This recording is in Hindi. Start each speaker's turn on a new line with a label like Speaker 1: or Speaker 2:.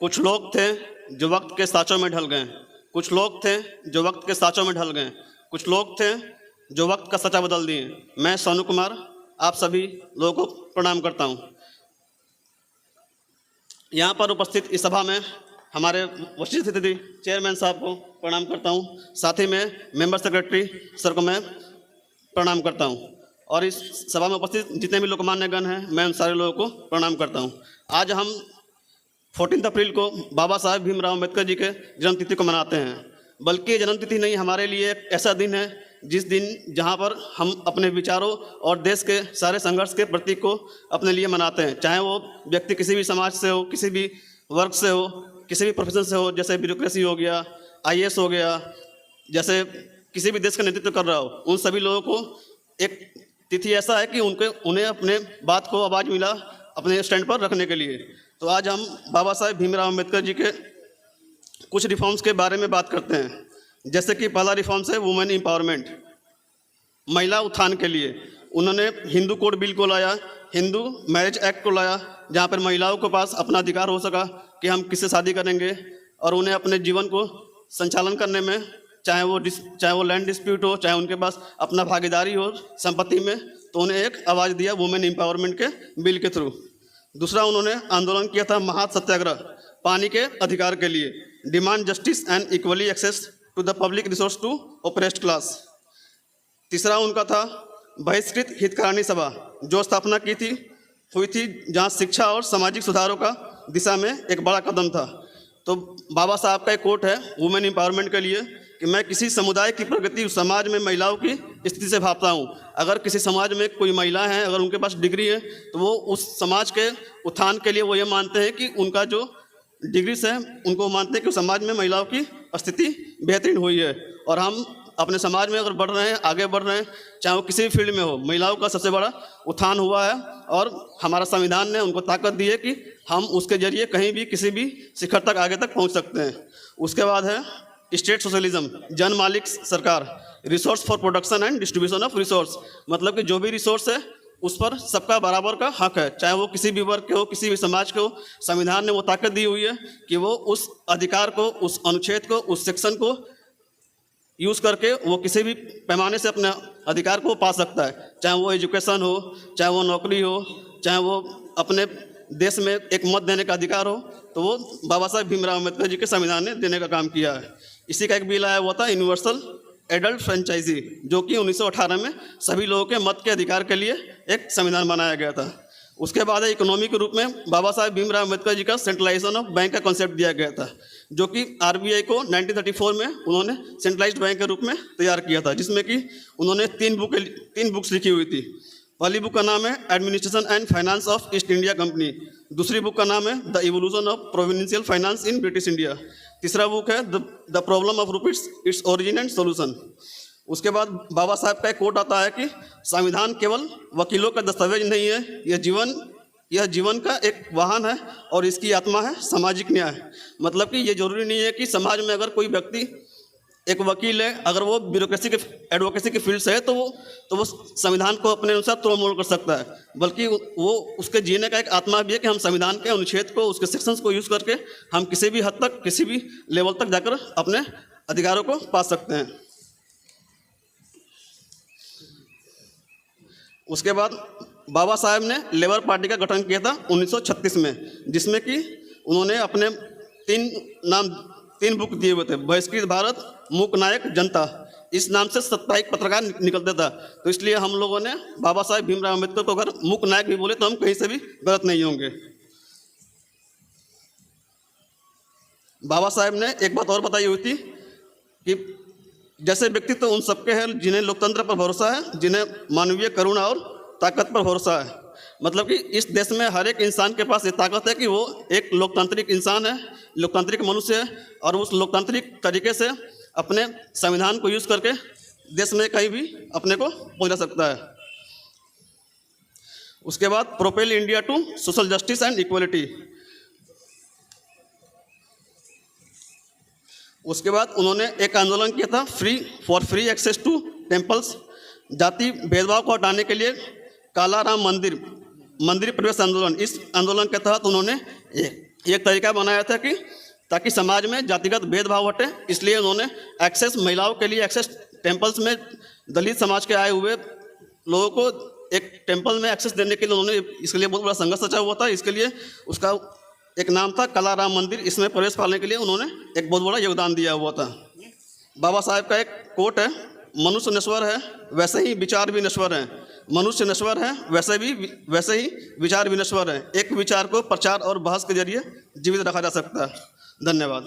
Speaker 1: कुछ लोग थे जो वक्त के साँचों में ढल गए, कुछ लोग थे जो वक्त के साँचों में ढल गए, कुछ लोग थे जो वक्त का सचा बदल दिए। मैं सोनू कुमार आप सभी लोगों को प्रणाम करता हूँ। यहाँ पर उपस्थित इस सभा में हमारे वरिष्ठ अतिथि चेयरमैन साहब को प्रणाम करता हूँ, साथ ही में मेंबर सेक्रेटरी सर को मैं प्रणाम करता हूँ, और इस सभा में उपस्थित जितने भी लोकमान्य गण हैं मैं उन सारे लोगों को प्रणाम करता हूँ। आज हम 14 अप्रैल को बाबा साहेब भीमराव अम्बेडकर जी के जन्मतिथि को मनाते हैं, बल्कि जन्मतिथि नहीं, हमारे लिए एक ऐसा दिन है जिस दिन जहाँ पर हम अपने विचारों और देश के सारे संघर्ष के प्रतीक को अपने लिए मनाते हैं, चाहे वो व्यक्ति किसी भी समाज से हो, किसी भी वर्ग से हो, किसी भी प्रोफेशन से हो, जैसे ब्यूरोक्रेसी हो गया, IAS हो गया, जैसे किसी भी देश का नेतृत्व कर रहा हो, उन सभी लोगों को एक तिथि ऐसा है कि उन्हें अपने बात को आवाज़ मिला अपने स्टैंड पर रखने के लिए। तो आज हम बाबा साहेब भीमराव अम्बेडकर जी के कुछ रिफॉर्म्स के बारे में बात करते हैं। जैसे कि पहला रिफॉर्म्स है वुमेन एम्पावरमेंट, महिला उत्थान के लिए। उन्होंने हिंदू कोड बिल को लाया, हिंदू मैरिज एक्ट को लाया, जहाँ पर महिलाओं के पास अपना अधिकार हो सका कि हम किससे शादी करेंगे, और उन्हें अपने जीवन को संचालन करने में, चाहे वो लैंड डिस्प्यूट हो, चाहे उनके पास अपना भागीदारी हो संपत्ति में, तो उन्हें एक आवाज़ दिया वुमेन एम्पावरमेंट के बिल के थ्रू। दूसरा, उन्होंने आंदोलन किया था महासत्याग्रह, पानी के अधिकार के लिए, demand justice and equally access to the public resource to oppressed class. तीसरा उनका था बहिष्कृत हितकारिणी सभा, जो स्थापना हुई थी जहाँ शिक्षा और सामाजिक सुधारों का दिशा में एक बड़ा कदम था। तो बाबा साहब का एक कोट है वुमेन एम्पावरमेंट के लिए कि मैं किसी समुदाय की प्रगति उस समाज में महिलाओं की स्थिति से भापता हूँ। अगर किसी समाज में कोई महिला है, अगर उनके पास डिग्री है, तो वो उस समाज के उत्थान के लिए वो ये मानते हैं कि उनका जो डिग्री से उनको मानते हैं कि समाज में महिलाओं की स्थिति बेहतरीन हुई है, और हम अपने समाज में अगर बढ़ रहे हैं, आगे बढ़ रहे हैं, चाहे वो किसी भी फील्ड में हो, महिलाओं का सबसे बड़ा उत्थान हुआ है, और हमारा संविधान ने उनको ताकत दी है कि हम उसके जरिए कहीं भी किसी भी शिखर तक आगे तक पहुंच सकते हैं। उसके बाद है स्टेट सोशलिज्म, जन मालिक सरकार, resource for production and distribution of resource, मतलब कि जो भी रिसोर्स है उस पर सबका बराबर का हक है, चाहे वो किसी भी वर्ग के हो, किसी भी समाज के हो। संविधान ने वो ताकत दी हुई है कि वो उस अधिकार को, उस अनुच्छेद को, उस सेक्शन को यूज़ करके वो किसी भी पैमाने से अपने अधिकार को पा सकता है, चाहे वो एजुकेशन हो, चाहे वो नौकरी हो, चाहे वो अपने देश में एक मत देने का अधिकार हो, तो वो बाबा साहेब भीमराव अम्बेडकर जी के संविधान ने देने का काम किया है। इसी का एक बिल आया हुआ था यूनिवर्सल एडल्ट फ्रेंचाइजी, जो कि 1918 में सभी लोगों के मत के अधिकार के लिए एक संविधान बनाया गया था। उसके बाद इकोनॉमी के रूप में बाबा साहेब भीमराव अम्बेडकर जी का सेंट्रलाइजेशन ऑफ बैंक का कॉन्सेप्ट दिया गया था, जो कि RBI को 1934 में उन्होंने सेंट्रलाइज्ड बैंक के रूप में तैयार किया था, जिसमें कि उन्होंने 3 बुक्स लिखी हुई थी। पहली बुक का नाम है administration and finance of east India company, दूसरी बुक का नाम है the evolution of provincial finance in British India, तीसरा बुक है the problem of rupees, its origin and solution. उसके बाद बाबा साहब का एक कोट आता है कि संविधान केवल वकीलों का दस्तावेज नहीं है, यह जीवन का एक वाहन है, और इसकी आत्मा है सामाजिक न्याय। मतलब कि ये जरूरी नहीं है कि समाज में अगर कोई व्यक्ति एक वकील है, अगर वो ब्यूरोक्रेसी के एडवोकेसी के फील्ड से है, तो वो संविधान को अपने अनुसार तोड़ मोड़ कर सकता है, बल्कि वो उसके जीने का एक आत्मा भी है कि हम संविधान के अनुच्छेद को, उसके सेक्शंस को यूज़ करके हम किसी भी हद तक, किसी भी लेवल तक जाकर अपने अधिकारों को पा सकते हैं। उसके बाद बाबा साहेब ने लेबर पार्टी का गठन किया था 1936 में, जिसमें कि उन्होंने अपने 3 बुक दिए हुए थे, बहिष्कृत भारत, मूक नायक, जनता। इस नाम से साप्ताहिक पत्रकार निकलता था, तो इसलिए हम लोगों ने बाबा साहेब भीमराव अम्बेडकर को अगर मूक नायक भी बोले तो हम कहीं से भी गलत नहीं होंगे। बाबा साहेब ने एक बात और बताई हुई थी कि जैसे व्यक्तित्व उन सबके हैं जिन्हें लोकतंत्र पर भरोसा है, जिन्हें मानवीय करुणा और ताकत पर भरोसा है। मतलब कि इस देश में हर एक इंसान के पास ये ताकत है कि वो एक लोकतांत्रिक इंसान है, लोकतांत्रिक मनुष्य है, और उस लोकतांत्रिक तरीके से अपने संविधान को यूज़ करके देश में कहीं भी अपने को पहुंचा सकता है। उसके बाद propel India to social justice and equality. उसके बाद उन्होंने एक आंदोलन किया था फ्री एक्सेस टू टेम्पल्स, जाति भेदभाव को हटाने के लिए काला राम मंदिर प्रवेश आंदोलन। इस आंदोलन के तहत उन्होंने एक तरीका बनाया था कि ताकि समाज में जातिगत भेदभाव हटे, इसलिए उन्होंने एक्सेस महिलाओं के लिए एक्सेस टेम्पल्स में दलित समाज के आए हुए लोगों को एक टेम्पल में एक्सेस देने के लिए उन्होंने इसके लिए बहुत बड़ा संघर्ष रचा हुआ था। इसके लिए उसका एक नाम था कलाराम मंदिर। इसमें प्रवेश पाने के लिए उन्होंने एक बहुत बड़ा योगदान दिया हुआ था। बाबा साहेब का एक कोट है, मनुष्य नश्वर है वैसे ही विचार भी नश्वर है, मनुष्य नश्वर है वैसे ही विचार भी नश्वर है। एक विचार को प्रचार और बहस के जरिए जीवित रखा जा सकता है। धन्यवाद।